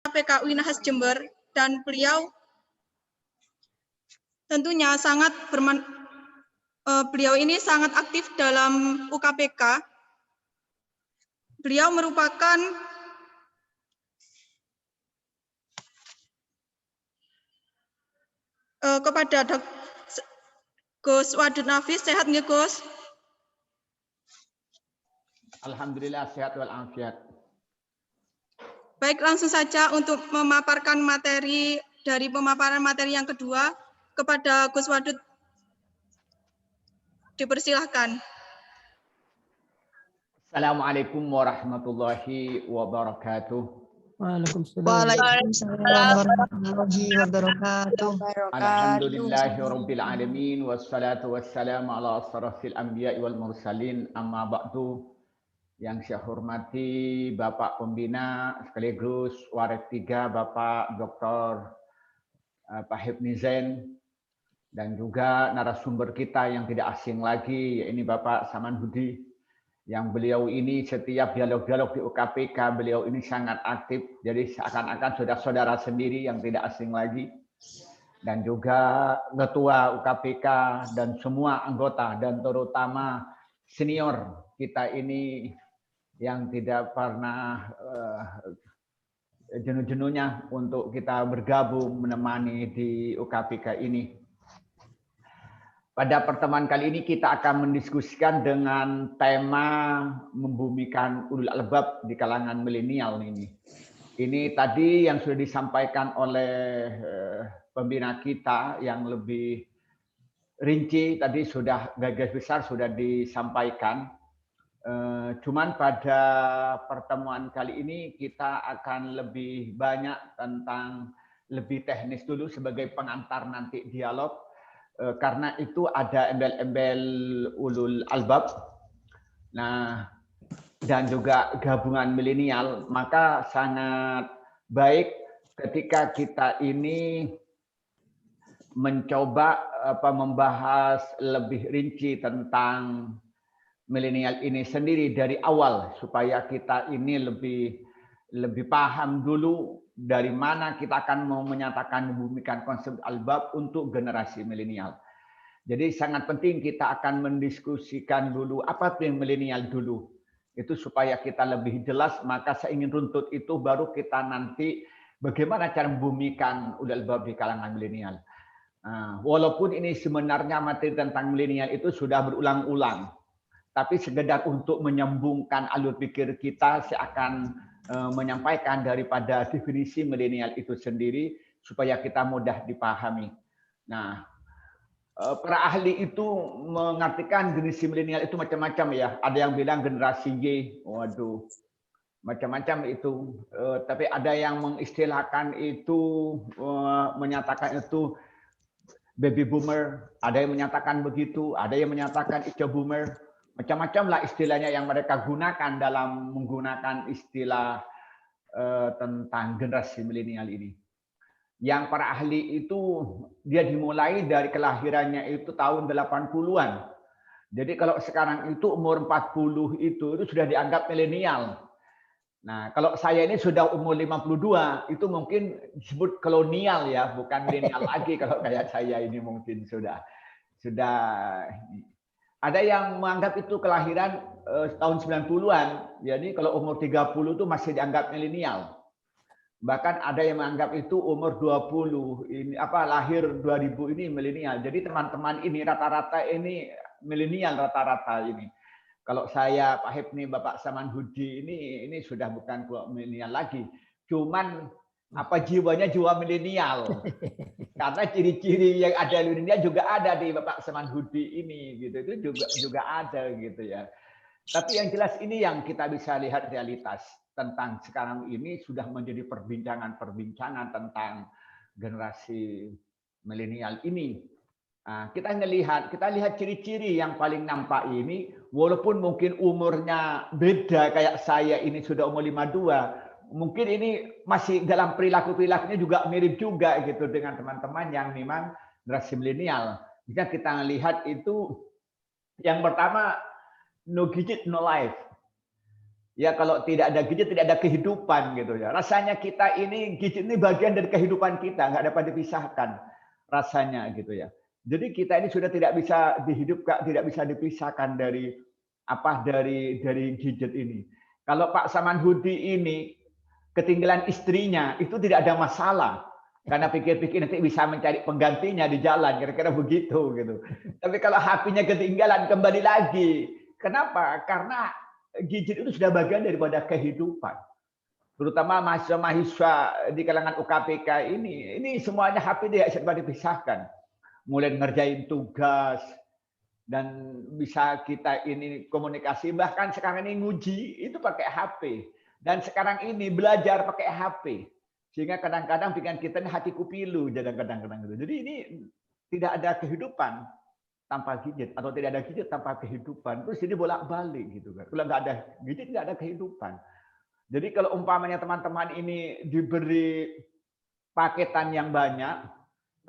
KPK Unhas Jember, dan beliau tentunya beliau ini sangat aktif dalam UKPK. Beliau merupakan kepada Gus Wadud Nafis, sehat nggih Gus? Alhamdulillah sehat walafiat. Baik, langsung saja untuk memaparkan materi dari pemaparan materi yang kedua kepada Gus Wadud. Dipersilahkan. Assalamualaikum warahmatullahi wabarakatuh. Waalaikumsalam warahmatullahi wabarakatuh. Alhamdulillahirabbil alamin wassalatu wassalamu ala asrafil anbiya'i wal mursalin amma ba'du. Yang saya hormati Bapak Pembina sekaligus Waret 3 Bapak Dr. Pak Hifni Zain, dan juga narasumber kita yang tidak asing lagi, yaitu Bapak Saman Hudi, yang beliau ini setiap dialog-dialog di UKPK beliau ini sangat aktif, jadi seakan-akan sudah saudara sendiri yang tidak asing lagi, dan juga ketua UKPK dan semua anggota, dan terutama senior kita ini yang tidak pernah jenuh-jenuhnya untuk kita bergabung menemani di UKPK ini. Pada pertemuan kali ini kita akan mendiskusikan dengan tema membumikan ulul albab di kalangan milenial ini. Ini tadi yang sudah disampaikan oleh pembina kita yang lebih rinci, tadi sudah gagas besar sudah disampaikan. Cuman pada pertemuan kali ini kita akan lebih banyak tentang lebih teknis dulu sebagai pengantar nanti dialog. Karena itu ada embel-embel ulul albab, nah, dan juga gabungan milenial, maka sangat baik ketika kita ini mencoba membahas lebih rinci tentang milenial ini sendiri dari awal, supaya kita ini lebih paham dulu dari mana kita akan mau menyatakan membumikan konsep albab untuk generasi milenial. Jadi sangat penting kita akan mendiskusikan dulu apa itu yang milenial dulu. Itu supaya kita lebih jelas, maka saya ingin runtut itu baru kita nanti bagaimana cara membumikan ulul albab di kalangan milenial. Walaupun ini sebenarnya materi tentang milenial itu sudah berulang-ulang, tapi sekedar untuk menyambungkan alur pikir kita, saya akan menyampaikan daripada definisi milenial itu sendiri supaya kita mudah dipahami. Nah, para ahli itu mengartikan generasi milenial itu macam-macam ya. Ada yang bilang generasi Y, waduh, macam-macam itu. Tapi ada yang mengistilahkan itu, menyatakan itu baby boomer. Ada yang menyatakan begitu, ada yang menyatakan eco boomer. Macam-macam lah istilahnya yang mereka gunakan dalam menggunakan istilah tentang generasi milenial ini. Yang para ahli itu dia dimulai dari kelahirannya itu tahun 80-an. Jadi kalau sekarang itu umur 40 itu sudah dianggap milenial. Nah, kalau saya ini sudah umur 52, itu mungkin disebut kolonial ya, bukan milenial lagi kalau kayak saya ini mungkin sudah ada yang menganggap itu kelahiran tahun 90-an. Jadi kalau umur 30 itu masih dianggap milenial. Bahkan ada yang menganggap itu umur 20 ini lahir 2000 ini milenial. Jadi teman-teman ini rata-rata ini milenial rata-rata ini. Kalau saya Pak Hifni, Bapak Saman Hudi ini sudah bukan milenial lagi. Cuman jiwanya jiwa milenial. Karena ciri-ciri yang ada di milenial juga ada di Bapak Saman Hudi ini gitu. Itu juga ada gitu ya. Tapi yang jelas ini yang kita bisa lihat realitas tentang sekarang ini sudah menjadi perbincangan tentang generasi milenial ini. Nah, kita lihat ciri-ciri yang paling nampak ini, walaupun mungkin umurnya beda kayak saya ini sudah umur 52, mungkin ini masih dalam perilakunya juga mirip juga gitu dengan teman-teman yang memang generasi milenial. Jika kita lihat itu yang pertama no gadget no life. Ya kalau tidak ada gadget tidak ada kehidupan gitu ya. Rasanya kita ini gadget ini bagian dari kehidupan kita, nggak dapat dipisahkan rasanya gitu ya. Jadi kita ini sudah tidak bisa dihidupkan, tidak bisa dipisahkan dari dari gadget ini. Kalau Pak Samanhudi ini ketinggalan istrinya itu tidak ada masalah karena pikir-pikir nanti bisa mencari penggantinya di jalan, kira-kira begitu gitu. Tapi kalau HP-nya ketinggalan kembali lagi. Kenapa? Karena gadget itu sudah bagian daripada kehidupan. Terutama mahasiswa-mahasiswa di kalangan UKPK ini semuanya HP tidak bisa dipisahkan. Mulai ngerjain tugas dan bisa kita ini komunikasi, bahkan sekarang ini nguji itu pakai HP. Dan sekarang ini belajar pakai HP. Sehingga kadang-kadang pikiran kita ini hatiku pilu kadang-kadang gitu. Jadi ini tidak ada kehidupan tanpa gadget atau tidak ada gadget tanpa kehidupan. Terus jadi bolak-balik gitu kan. Kalau nggak ada gadget tidak ada kehidupan. Jadi kalau umpamanya teman-teman ini diberi paketan yang banyak,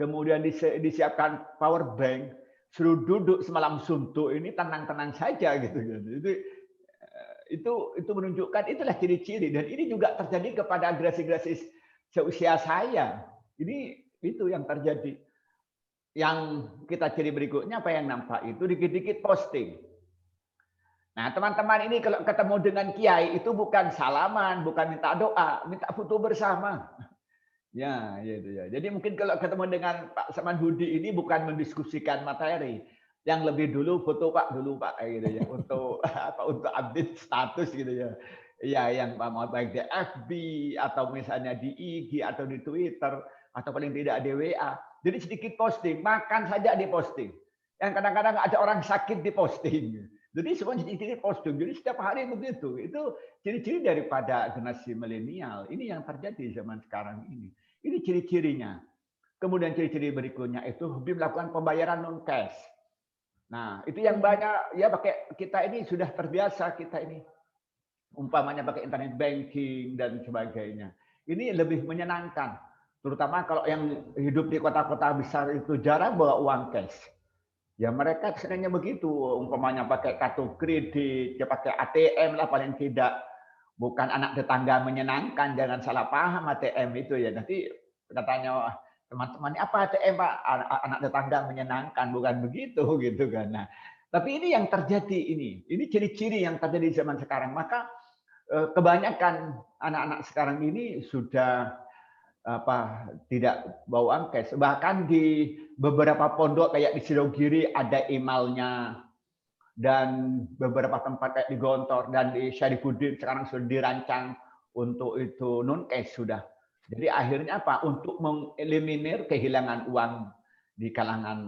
kemudian disiapkan power bank, suruh duduk semalam suntuk ini tenang-tenang saja gitu. Itu menunjukkan itulah ciri-ciri, dan ini juga terjadi kepada generasi seusia saya. Itu yang terjadi. Yang kita ciri berikutnya apa yang nampak itu dikit-dikit posting. Nah, teman-teman ini kalau ketemu dengan kiai itu bukan salaman, bukan minta doa, minta foto bersama. Ya, gitu ya. Jadi mungkin kalau ketemu dengan Pak Samanhudi ini bukan mendiskusikan materi, yang lebih dulu foto Pak dulu Pak gitu ya, untuk untuk update status gitu ya. Ya, yang mau baik di FB atau misalnya di IG atau di Twitter atau paling tidak di WA. Jadi sedikit posting, makan saja diposting. Yang kadang-kadang ada orang sakit diposting. Jadi semua ciri-ciri posting. Jadi setiap hari begitu. Itu ciri-ciri daripada generasi milenial. Ini yang terjadi zaman sekarang ini. Ini ciri-cirinya. Kemudian ciri-ciri berikutnya itu hobi melakukan pembayaran non cash. Nah, itu yang banyak ya pakai kita ini sudah terbiasa kita ini. Umpamanya pakai internet banking dan sebagainya. Ini lebih menyenangkan. Terutama kalau yang hidup di kota-kota besar itu jarang bawa uang cash. Ya mereka sebenarnya begitu, umpamanya pakai kartu kredit, ya pakai ATM lah paling tidak. Bukan anak tetangga menyenangkan, jangan salah paham ATM itu ya. Nanti katanya teman-teman, apa ATM Pak? Anak tetangga menyenangkan, bukan begitu gitu kan. Nah, tapi ini yang terjadi ini ciri-ciri yang terjadi zaman sekarang. Maka kebanyakan anak-anak sekarang ini sudah tidak bawa cash. Bahkan di beberapa pondok kayak di Sidogiri ada emailnya, dan beberapa tempat kayak di Gontor dan di Syarifudin sekarang sudah dirancang untuk itu non cash sudah. Jadi akhirnya apa? Untuk mengeliminir kehilangan uang di kalangan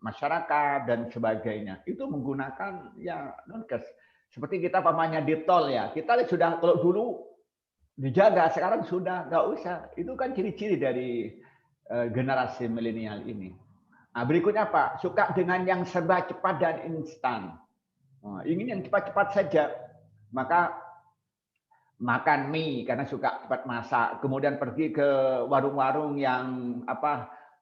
masyarakat dan sebagainya. Itu menggunakan ya non cash. Seperti kita pamannya di tol ya. Kita sudah kalau dulu dijaga, sekarang sudah nggak usah. Itu kan ciri-ciri dari generasi milenial ini. Nah, berikutnya Pak, suka dengan yang serba cepat dan instan. Ingin yang cepat-cepat saja, maka makan mie karena suka cepat masak. Kemudian pergi ke warung-warung yang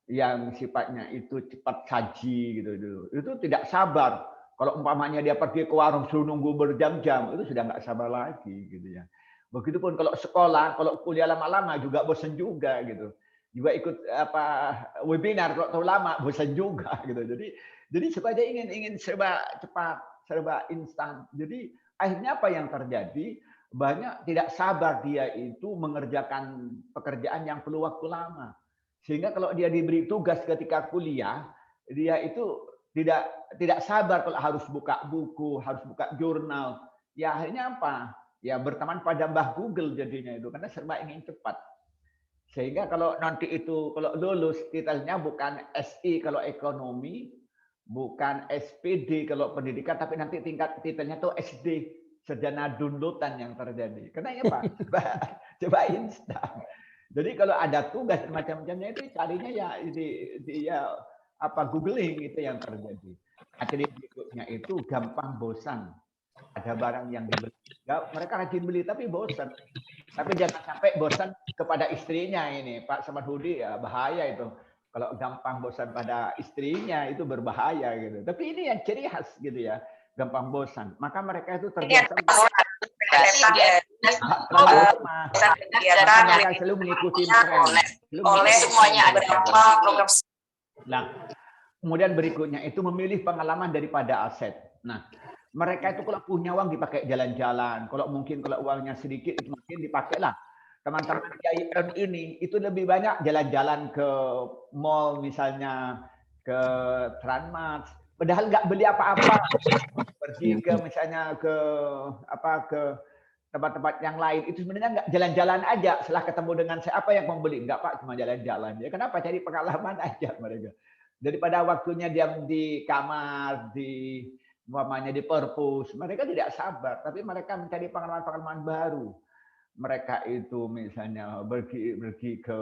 yang sifatnya itu cepat saji gitu. Itu tidak sabar. Kalau umpamanya dia pergi ke warung suruh nunggu berjam-jam, itu sudah nggak sabar lagi gitu ya. Begitupun kalau sekolah, kalau kuliah lama-lama juga bosan juga gitu. Juga ikut webinar kalau terlalu lama bosan juga gitu. Jadi supaya dia ingin serba cepat, serba instan. Jadi akhirnya apa yang terjadi? Banyak tidak sabar dia itu mengerjakan pekerjaan yang perlu waktu lama. Sehingga kalau dia diberi tugas ketika kuliah, dia itu tidak sabar kalau harus buka buku, harus buka jurnal. Ya akhirnya apa? Ya berteman pada Mbah Google jadinya itu, karena serba ingin cepat. Sehingga kalau nanti itu kalau lulus titelnya bukan SI kalau ekonomi, bukan SPD kalau pendidikan, tapi nanti tingkat titelnya tuh SD, sarjana dundutan yang terjadi. Karena ya Pak, coba instan. Jadi kalau ada tugas macam-macamnya itu carinya ya googling itu yang terjadi. Jadi berikutnya itu gampang bosan. Ada barang yang dibeli, mereka rajin beli tapi bosan. Tapi jangan sampai bosan kepada istrinya ini, Pak Samanhudi ya bahaya itu. Kalau gampang bosan pada istrinya itu berbahaya gitu. Tapi ini yang ciri khas gitu ya, gampang bosan. Maka mereka itu terbiasa kegiatan mereka selalu mengikuti tren. Oleh semuanya ada berapa program. Nah, kemudian berikutnya itu memilih pengalaman daripada aset. Nah, mereka itu kalau punya uang dipakai jalan-jalan. Kalau uangnya sedikit itu mungkin dipakailah. Teman-teman IAIN ini itu lebih banyak jalan-jalan ke mall misalnya, ke Transmart. Padahal nggak beli apa-apa. Pergi ke misalnya ke tempat-tempat yang lain itu sebenarnya nggak jalan-jalan aja. Setelah ketemu dengan saya, apa yang mau beli? Nggak Pak, cuma jalan-jalan. Ya kenapa? Cari pengalaman aja mereka. Daripada waktunya diam di kamar, di umpamanya di perpus, mereka tidak sabar, tapi mereka mencari pengalaman-pengalaman baru. Mereka itu misalnya pergi ke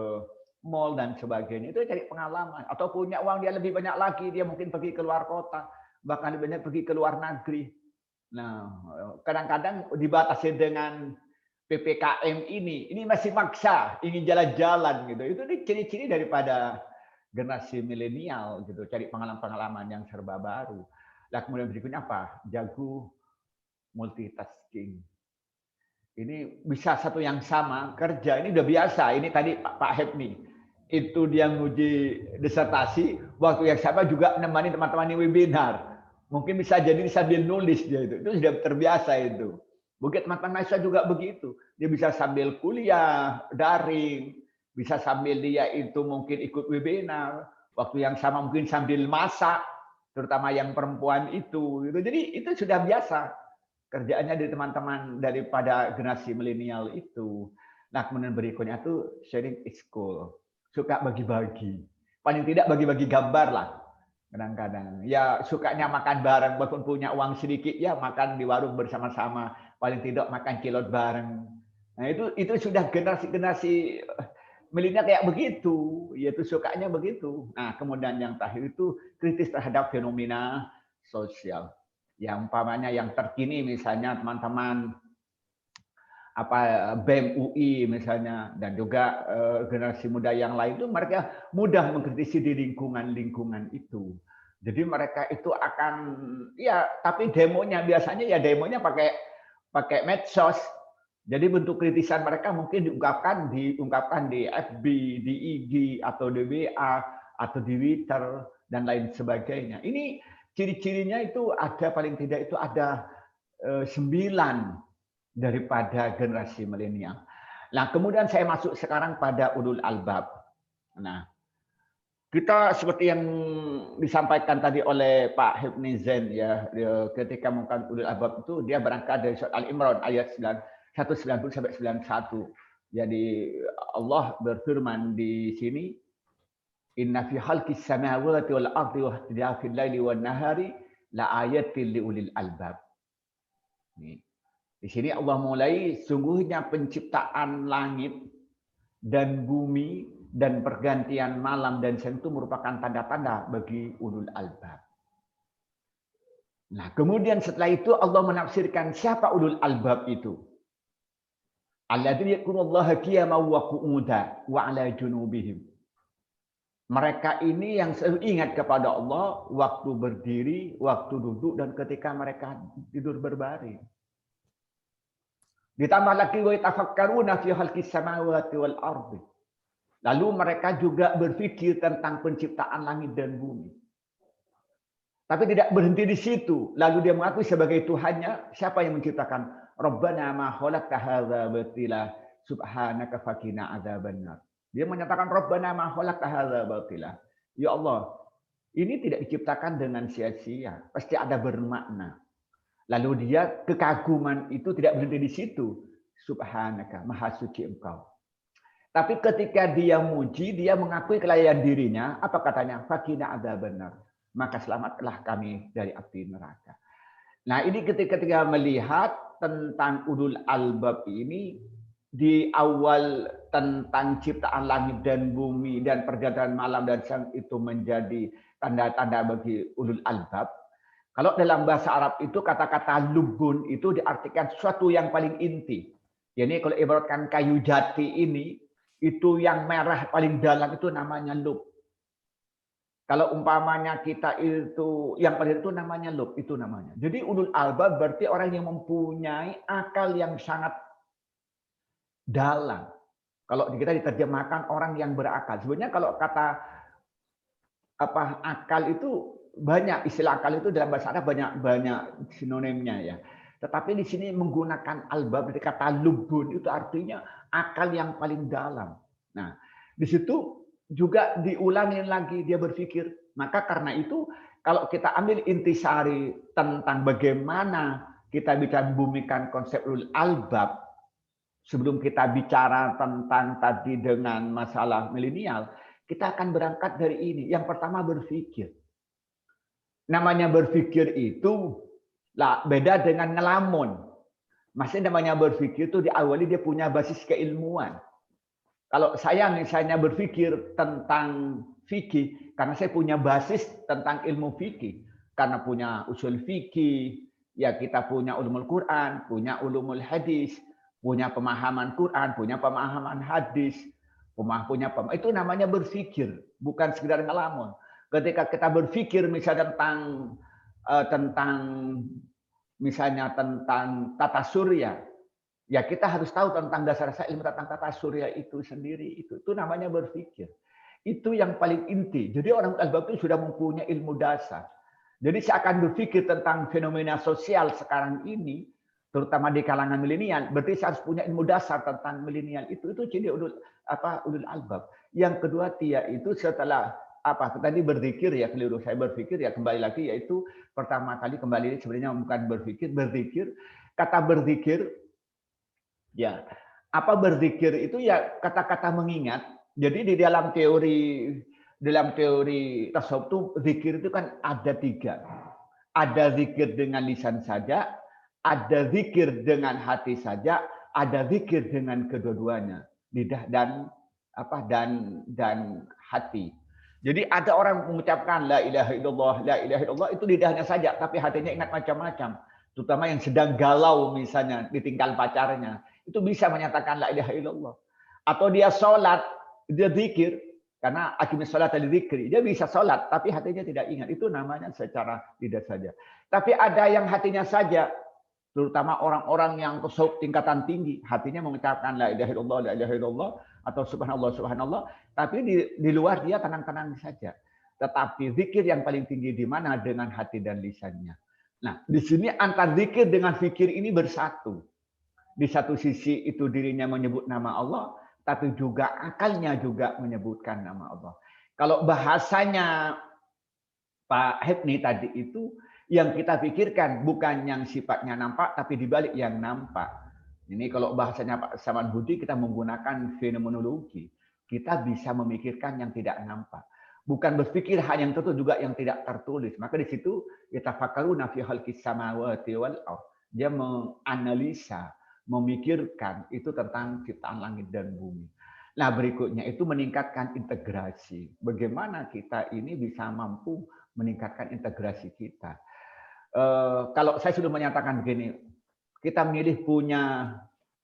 mall dan sebagainya, itu cari pengalaman. Atau punya uang dia lebih banyak lagi, dia mungkin pergi ke luar kota, bahkan lebih banyak pergi ke luar negeri. Nah, kadang-kadang dibatasi dengan PPKM ini masih maksa, ingin jalan-jalan gitu. Itu ciri-ciri daripada generasi milenial gitu, cari pengalaman-pengalaman yang serba baru. Lah kemudian berikutnya apa? Jago multitasking. Ini bisa satu yang sama kerja, ini udah biasa. Ini tadi Pak Hepni itu dia nguji disertasi, waktu yang sama juga nemani teman-teman di webinar. Mungkin bisa jadi sambil nulis dia itu sudah terbiasa itu. Mungkin teman-teman mahasiswa juga begitu. Dia bisa sambil kuliah daring, bisa sambil dia itu mungkin ikut webinar, waktu yang sama mungkin sambil masak, terutama yang perempuan itu. Jadi itu sudah biasa kerjaannya dari teman-teman daripada generasi milenial itu. Nah kemudian berikutnya itu sharing is cool, suka bagi-bagi. Paling tidak bagi-bagi gambar lah. Kadang-kadang ya sukanya makan bareng, walaupun punya uang sedikit ya makan di warung bersama-sama. Paling tidak makan cilok bareng. Nah itu sudah generasi milenial kayak begitu, yaitu sukanya begitu. Nah kemudian yang terakhir itu kritis terhadap fenomena sosial. Yang umpamanya yang terkini misalnya teman-teman BEM UI misalnya dan juga generasi muda yang lain itu mereka mudah mengkritisi di lingkungan itu. Jadi mereka itu akan ya tapi demonya biasanya ya demonya pakai medsos. Jadi bentuk kritisan mereka mungkin diungkapkan di FB, di IG atau di WA atau di Twitter dan lain sebagainya. Ini ciri-cirinya itu ada paling tidak itu ada 9 daripada generasi milenial. Nah, kemudian saya masuk sekarang pada ulul albab. Nah, kita seperti yang disampaikan tadi oleh Pak Hifni Zain ya, ketika mengungkapkan ulul albab itu dia berangkat dari surat Al-Imran ayat 190 sampai 91. Jadi Allah berfirman di sini, Inna fi khalqis samawati wal ardi wa ikhtilafil laili wan nahari la ayatin liulil albab. Nih. Di sini Allah mulai sungguhnya penciptaan langit dan bumi dan pergantian malam dan siang itu merupakan tanda-tanda bagi ulul albab. Nah, kemudian setelah itu Allah menafsirkan siapa ulul albab itu. Alladzina yadhkurullaha qiyaman wa qu'udan wa 'ala junubihim. Mereka ini yang selalu ingat kepada Allah waktu berdiri, waktu duduk dan ketika mereka tidur berbaring. Ditambah lagi wa yatafakkaruna fi khalqis samawati wal ardi. Lalu mereka juga berpikir tentang penciptaan langit dan bumi. Tapi tidak berhenti di situ. Lalu dia mengakui sebagai Tuhannya, siapa yang menciptakan? Rabbana ma khalaqta hadza batila subhanaka faqina adzabannar. Dia menyatakan Rabbana ma khalaqta hadza batila. Ya Allah, ini tidak diciptakan dengan sia-sia, pasti ada bermakna. Lalu dia kekaguman itu tidak berhenti di situ. Subhanaka, maha suci engkau. Tapi ketika dia muji, dia mengakui kelalaian dirinya. Apa katanya? Faqina adzabannar. Maka selamatlah kami dari api neraka. Nah ini ketika melihat tentang ulul albab ini, di awal tentang ciptaan langit dan bumi dan pergantian malam dan siang itu menjadi tanda-tanda bagi ulul albab. Kalau dalam bahasa Arab itu kata-kata lubun itu diartikan sesuatu yang paling inti. Jadi kalau ibaratkan kayu jati ini, itu yang merah paling dalam itu namanya lub. Kalau umpamanya kita itu, yang paling itu namanya lub, itu namanya. Jadi ulul albab berarti orang yang mempunyai akal yang sangat dalam. Kalau kita diterjemahkan orang yang berakal. Sebenarnya kalau kata akal itu banyak, istilah akal itu dalam bahasa Arab banyak sinonimnya ya. Tetapi di sini menggunakan albab dari kata lubun itu artinya akal yang paling dalam. Nah, di situ juga diulangi lagi dia berpikir. Maka karena itu kalau kita ambil intisari tentang bagaimana kita bisa membumikan konsep ulul albab sebelum kita bicara tentang tadi dengan masalah milenial, kita akan berangkat dari ini. Yang pertama berpikir. Namanya berpikir itu beda dengan ngelamun. Maksudnya namanya berpikir itu diawali dia punya basis keilmuan. Kalau saya misalnya berpikir tentang fikih, karena saya punya basis tentang ilmu fikih, karena punya usul fikih, ya kita punya ulumul Quran, punya ulumul hadis, punya pemahaman Quran, punya pemahaman hadis, itu namanya berpikir, bukan sekedar ngelamun. Ketika kita berpikir misalnya tentang misalnya tentang tata surya, ya kita harus tahu tentang dasar-dasar ilmu tentang tata surya itu sendiri. Itu namanya berpikir. Itu yang paling inti. Jadi orang albab itu sudah mempunyai ilmu dasar. Jadi saya akan berpikir tentang fenomena sosial sekarang ini, terutama di kalangan milenial, berarti saya harus punya ilmu dasar tentang milenial itu jadi ulul albab. Yang kedua dia itu setelah tadi berzikir ya, keliru saya berpikir ya, kembali lagi yaitu pertama kali kembali sebenarnya bukan berzikir. Kata berzikir ya, berzikir itu ya kata-kata mengingat. Jadi di dalam teori tasawuf itu zikir itu kan ada 3. Ada zikir dengan lisan saja, ada zikir dengan hati saja, ada zikir dengan kedua-duanya, lidah dan hati. Jadi ada orang mengucapkan la ilaha illallah itu lidahnya saja, tapi hatinya ingat macam-macam. Terutama yang sedang galau misalnya ditinggal pacarnya, itu bisa menyatakan la ilaha illallah. Atau dia sholat, dia zikir, karena akimis sholat dari zikri. Dia bisa sholat, tapi hatinya tidak ingat. Itu namanya secara lidah saja. Tapi ada yang hatinya saja, terutama orang-orang yang tasawuf tingkatan tinggi, hatinya mengucapkan la ilaha illallah, atau subhanallah, tapi di luar dia tenang-tenang saja. Tetapi zikir yang paling tinggi di mana? Dengan hati dan lisannya. Nah, di sini antara zikir dengan fikir ini bersatu. Di satu sisi itu dirinya menyebut nama Allah, tapi juga akalnya juga menyebutkan nama Allah. Kalau bahasanya Pak Hepni tadi itu, yang kita pikirkan bukan yang sifatnya nampak, tapi dibalik yang nampak. Ini kalau bahasanya Pak Saman Budi, kita menggunakan fenomenologi. Kita bisa memikirkan yang tidak nampak. Bukan berpikir hanya yang tertulis, juga yang tidak tertulis. Maka di situ yatafakkaruna fi khalqis samawati wal ardh. Dia menganalisa, memikirkan itu tentang ciptaan langit dan bumi. Nah, berikutnya itu meningkatkan integrasi. Bagaimana kita ini bisa mampu meningkatkan integrasi kita. Kalau saya sudah menyatakan begini, kita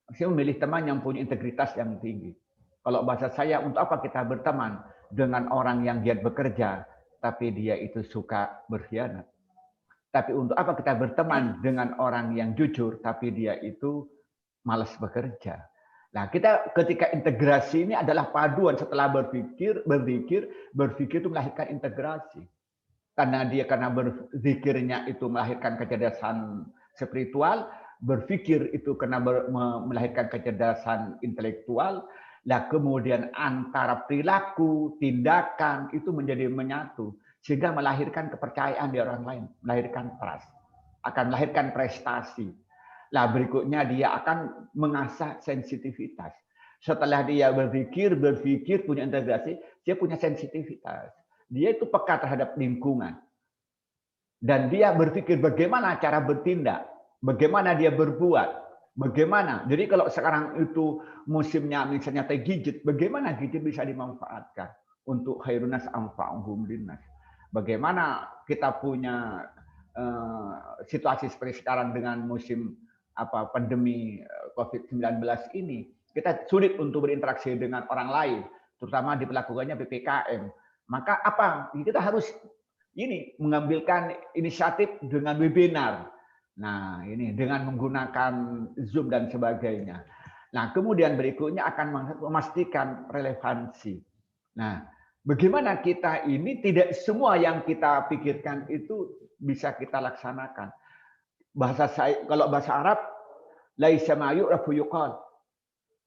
saya memilih teman yang punya integritas yang tinggi. Kalau bahasa saya, untuk apa kita berteman dengan orang yang giat bekerja, tapi dia itu suka berkhianat? Tapi untuk apa kita berteman dengan orang yang jujur, tapi dia itu malas bekerja? Nah, kita ketika integrasi ini adalah paduan setelah berpikir itu melahirkan integrasi. Karena berzikirnya itu melahirkan kecerdasan spiritual, berpikir itu karena melahirkan kecerdasan intelektual, lah kemudian antara perilaku, tindakan itu menjadi menyatu, sehingga melahirkan kepercayaan di orang lain, melahirkan trust, akan melahirkan prestasi. Lah berikutnya dia akan mengasah sensitivitas. Setelah dia berpikir punya integrasi, dia punya sensitivitas. Dia itu peka terhadap lingkungan. Dan dia berpikir bagaimana cara bertindak, bagaimana dia berbuat, bagaimana. Jadi kalau sekarang itu musimnya misalnya teh gadget, bagaimana gadget bisa dimanfaatkan untuk khairunas anfa'uhum linnas. Bagaimana kita punya situasi seperti sekarang dengan musim pandemi COVID-19 ini, kita sulit untuk berinteraksi dengan orang lain, terutama diberlakukannya PPKM. Maka apa? Kita harus ini mengambilkan inisiatif dengan webinar. Nah, ini dengan menggunakan Zoom dan sebagainya. Nah, kemudian berikutnya akan memastikan relevansi. Nah, bagaimana kita ini tidak semua yang kita pikirkan itu bisa kita laksanakan. Kalau bahasa Arab, laisa ma yu'rafu yuqal.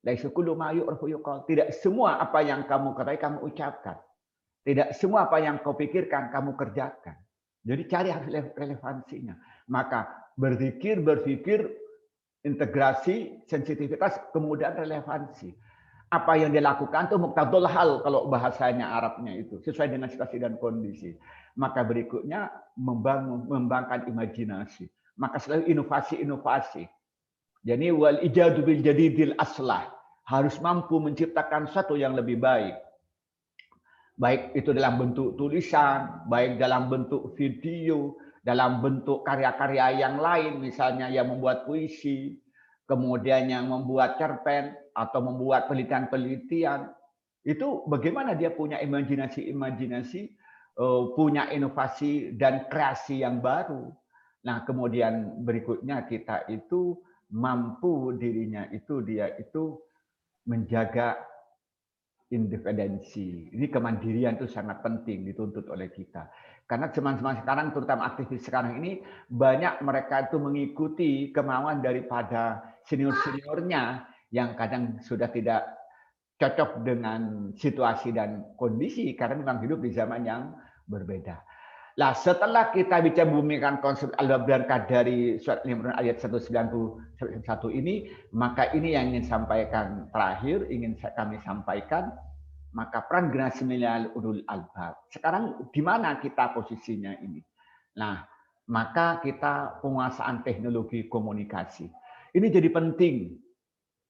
Laisa kullu ma yu'rafu yuqal. Tidak semua apa yang kamu katakan kamu ucapkan. Tidak semua apa yang kau pikirkan kamu kerjakan. Jadi cari relevansinya. Maka berpikir, integrasi, sensitivitas, kemudian relevansi. Apa yang dilakukan itu muqtadul hal kalau bahasanya Arabnya itu. Sesuai dengan situasi dan kondisi. Maka berikutnya mengembangkan imajinasi. Maka selalu inovasi-inovasi. Jadi wal ijadu bil jadidil aslah. Harus mampu menciptakan sesuatu yang lebih baik. Baik itu dalam bentuk tulisan, baik dalam bentuk video, dalam bentuk karya-karya yang lain, misalnya yang membuat puisi, kemudian yang membuat cerpen, atau membuat penelitian-penelitian. Itu bagaimana dia punya imajinasi, punya inovasi dan kreasi yang baru. Nah, kemudian berikutnya kita itu mampu dirinya itu, dia itu menjaga independensi. Ini kemandirian itu sangat penting dituntut oleh kita. Karena teman-teman sekarang, terutama aktivis sekarang ini, banyak mereka itu mengikuti kemauan daripada senior-seniornya yang kadang sudah tidak cocok dengan situasi dan kondisi karena memang hidup di zaman yang berbeda. Nah, setelah kita bicara bumikan konsep al-bab dan dari surat Al-Imran ayat 191 ini, maka ini yang ingin sampaikan terakhir, ingin kami sampaikan, maka peran generasi milenial ulul albab. Sekarang di mana kita posisinya ini? Nah, maka kita penguasaan teknologi komunikasi. Ini jadi penting.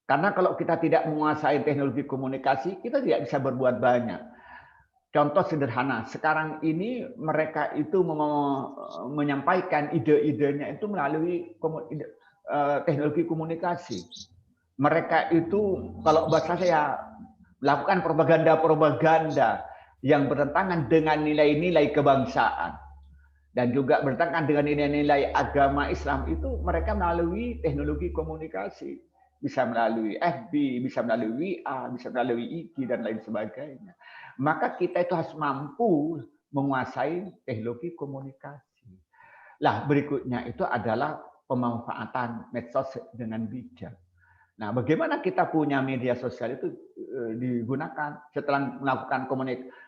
Karena kalau kita tidak menguasai teknologi komunikasi, kita tidak bisa berbuat banyak. Contoh sederhana, sekarang ini mereka itu menyampaikan ide-idenya itu melalui teknologi komunikasi. Mereka itu, kalau bahasa saya, melakukan propaganda-propaganda yang bertentangan dengan nilai-nilai kebangsaan. Dan juga bertentangan dengan nilai-nilai agama Islam itu mereka melalui teknologi komunikasi. Bisa melalui FB, bisa melalui WA, bisa melalui IG, dan lain sebagainya. Maka kita itu harus mampu menguasai teknologi komunikasi. Lah berikutnya itu adalah pemanfaatan medsos dengan bijak. Nah, bagaimana kita punya media sosial itu digunakan setelah melakukan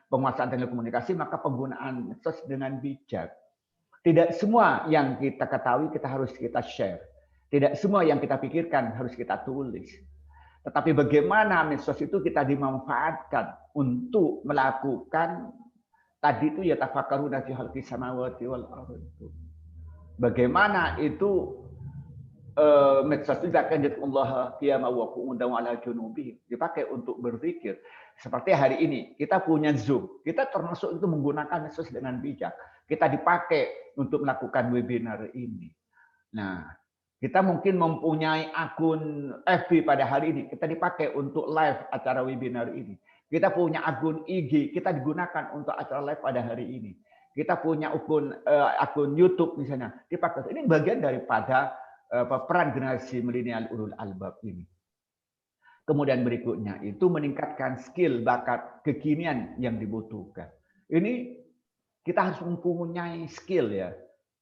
penguasaan teknologi komunikasi, maka penggunaan medsos dengan bijak. Tidak semua yang kita ketahui kita harus kita share. Tidak semua yang kita pikirkan harus kita tulis. Tetapi bagaimana medsos itu kita dimanfaatkan untuk melakukan tadi itu ya tafakkaruna fi khalqis samawati wal ardh. Bagaimana itu medsos itu Allah qiyama wa qu'udan wa ala junubihim, dipakai untuk berpikir. Seperti hari ini kita punya Zoom, kita termasuk itu menggunakan medsos dengan bijak. Kita dipakai untuk melakukan webinar ini. Nah, kita mungkin mempunyai akun FB pada hari ini, kita dipakai untuk live acara webinar ini. Kita punya akun IG, kita digunakan untuk acara live pada hari ini. Kita punya akun YouTube misalnya, dipakai. Ini bagian daripada peran generasi milenial ulul albab ini. Kemudian berikutnya itu meningkatkan skill, bakat, kekinian yang dibutuhkan. Ini kita harus mempunyai skill ya.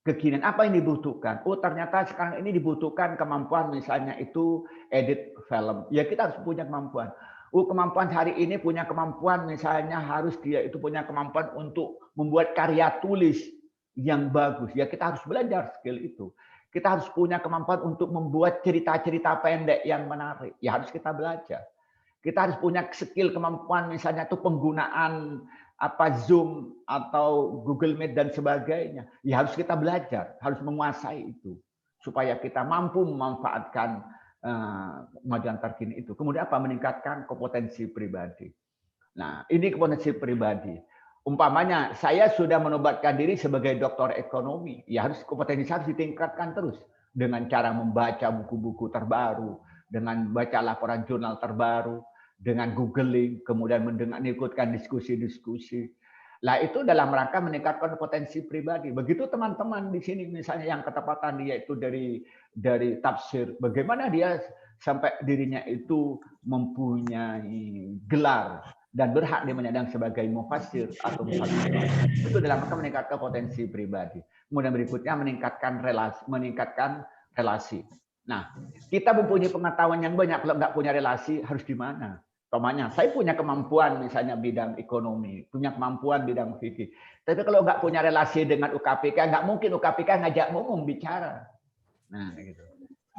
Kekinian apa yang dibutuhkan? Oh ternyata sekarang ini dibutuhkan kemampuan misalnya itu edit film. Ya kita harus punya kemampuan. Oh kemampuan hari ini punya kemampuan misalnya harus dia itu punya kemampuan untuk membuat karya tulis yang bagus. Ya kita harus belajar skill itu. Kita harus punya kemampuan untuk membuat cerita-cerita pendek yang menarik. Ya harus kita belajar. Kita harus punya skill kemampuan misalnya itu penggunaan Zoom atau Google Meet dan sebagainya. Ya harus kita belajar, harus menguasai itu supaya kita mampu memanfaatkan kemajuan terkini itu. Kemudian apa? Meningkatkan kompetensi pribadi. Nah, ini kompetensi pribadi. Umpamanya saya sudah menobatkan diri sebagai doktor ekonomi, ya harus kompetensi harus ditingkatkan terus dengan cara membaca buku-buku terbaru, dengan baca laporan jurnal terbaru, dengan googling, kemudian ikutkan diskusi-diskusi. Lah itu dalam rangka meningkatkan potensi pribadi. Begitu teman-teman di sini misalnya yang ketepatan dia itu dari tafsir, bagaimana dia sampai dirinya itu mempunyai gelar dan berhak dimandang sebagai mufassir atau mufassir. Itu dalam rangka meningkatkan potensi pribadi. Kemudian berikutnya meningkatkan relasi. Nah, kita mempunyai pengetahuan yang banyak, kalau nggak punya relasi harus di mana? Umpamanya, saya punya kemampuan misalnya bidang ekonomi, punya kemampuan bidang fikih. Tapi kalau nggak punya relasi dengan UKPK, nggak mungkin UKPK ngajak ngomong bicara. Nah, gitu.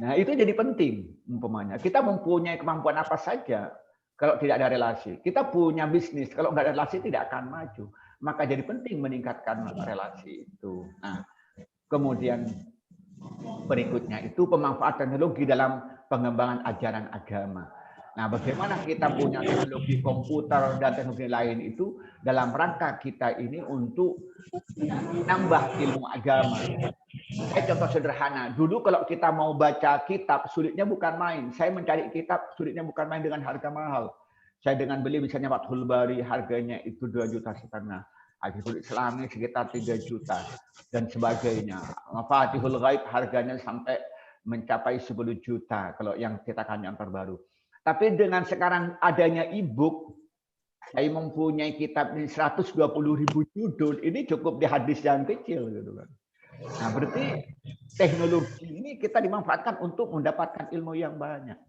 Nah, itu jadi penting umpamanya. Kita mempunyai kemampuan apa saja kalau tidak ada relasi. Kita punya bisnis, kalau nggak ada relasi tidak akan maju. Maka jadi penting meningkatkan relasi itu. Nah, kemudian berikutnya itu pemanfaatan teknologi dalam pengembangan ajaran agama. Nah, bagaimana kita punya teknologi komputer dan teknologi lain itu dalam rangka kita ini untuk menambah ilmu agama. Contoh sederhana, dulu kalau kita mau baca kitab, sulitnya bukan main. Saya mencari kitab, sulitnya bukan main dengan harga mahal. Saya dengan beli misalnya Fathul Bari, harganya itu 2,5 juta. Al-Fatihul Islami sekitar 3 juta dan sebagainya. Mafatihul Ghaib harganya sampai mencapai 10 juta kalau yang cetakan yang terbaru. Tapi dengan sekarang adanya e-book, saya mempunyai kitab ini 120.000 judul, ini cukup di hadis yang kecil gitu kan. Nah, berarti teknologi ini kita dimanfaatkan untuk mendapatkan ilmu yang banyak.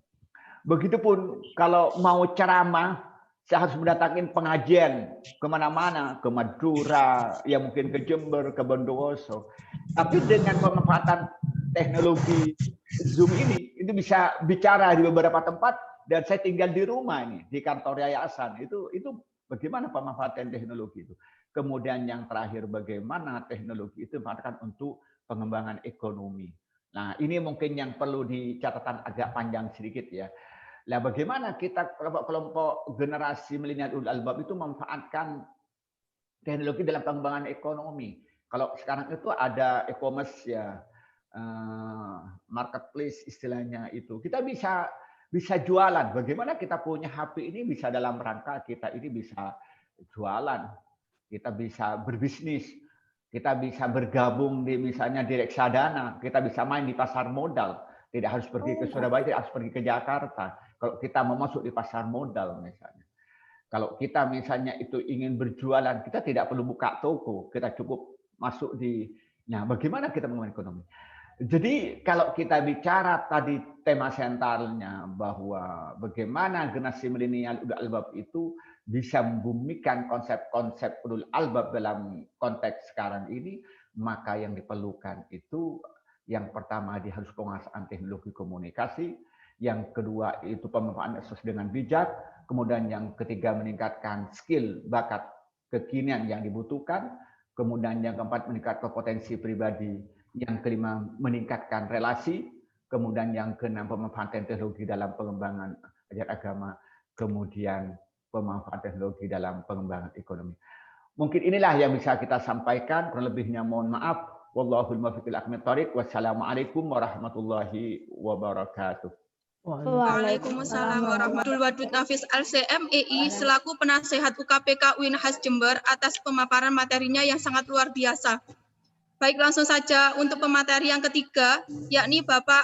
Begitupun kalau mau ceramah, saya harus mendatangin pengajian kemana-mana, ke Madura, ya mungkin ke Jember, ke Bondowoso. Tapi dengan pemanfaatan teknologi Zoom ini, itu bisa bicara di beberapa tempat dan saya tinggal di rumah ini, di kantor yayasan. Itu bagaimana pemanfaatan teknologi itu. Kemudian yang terakhir, bagaimana teknologi itu dimanfaatkan untuk pengembangan ekonomi. Nah, ini mungkin yang perlu dicatatan agak panjang sedikit ya. Nah, bagaimana kita kelompok generasi milenial ulul albab itu memanfaatkan teknologi dalam pengembangan ekonomi. Kalau sekarang itu ada e-commerce ya, marketplace istilahnya itu. Kita bisa jualan. Bagaimana kita punya HP ini bisa dalam rangka kita ini bisa jualan. Kita bisa berbisnis. Kita bisa bergabung di misalnya di reksadana. Kita bisa main di pasar modal. Tidak harus pergi ke Surabaya, tidak harus pergi ke Jakarta. Kalau kita mau masuk di pasar modal misalnya. Kalau kita misalnya itu ingin berjualan, kita tidak perlu buka toko. Kita cukup masuk di... Nah, bagaimana kita mengembangkan ekonomi? Jadi kalau kita bicara tadi tema sentralnya bahwa bagaimana generasi milenial ulul albab itu bisa membumikan konsep-konsep ulul albab dalam konteks sekarang ini, maka yang diperlukan itu yang pertama dia harus penguasaan teknologi komunikasi, yang kedua itu pemanfaatan sesuai dengan bijak, kemudian yang ketiga meningkatkan skill, bakat, kekinian yang dibutuhkan, kemudian yang keempat meningkatkan potensi pribadi, yang kelima meningkatkan relasi, kemudian yang keenam pemanfaatan teknologi dalam pengembangan ajaran agama, kemudian pemanfaatan teknologi dalam pengembangan ekonomi. Mungkin inilah yang bisa kita sampaikan, kurang lebihnya mohon maaf. Wallahul muwaffiq ila aqwamit thoriq. Wassalamualaikum warahmatullahi wabarakatuh. Waalaikumsalam warahmatullahi wabarakatuh. Nafis LCMEI selaku penasehat UKPK Unhas Jember atas pemaparan materinya yang sangat luar biasa. Baik, langsung saja untuk pemateri yang ketiga, yakni Bapak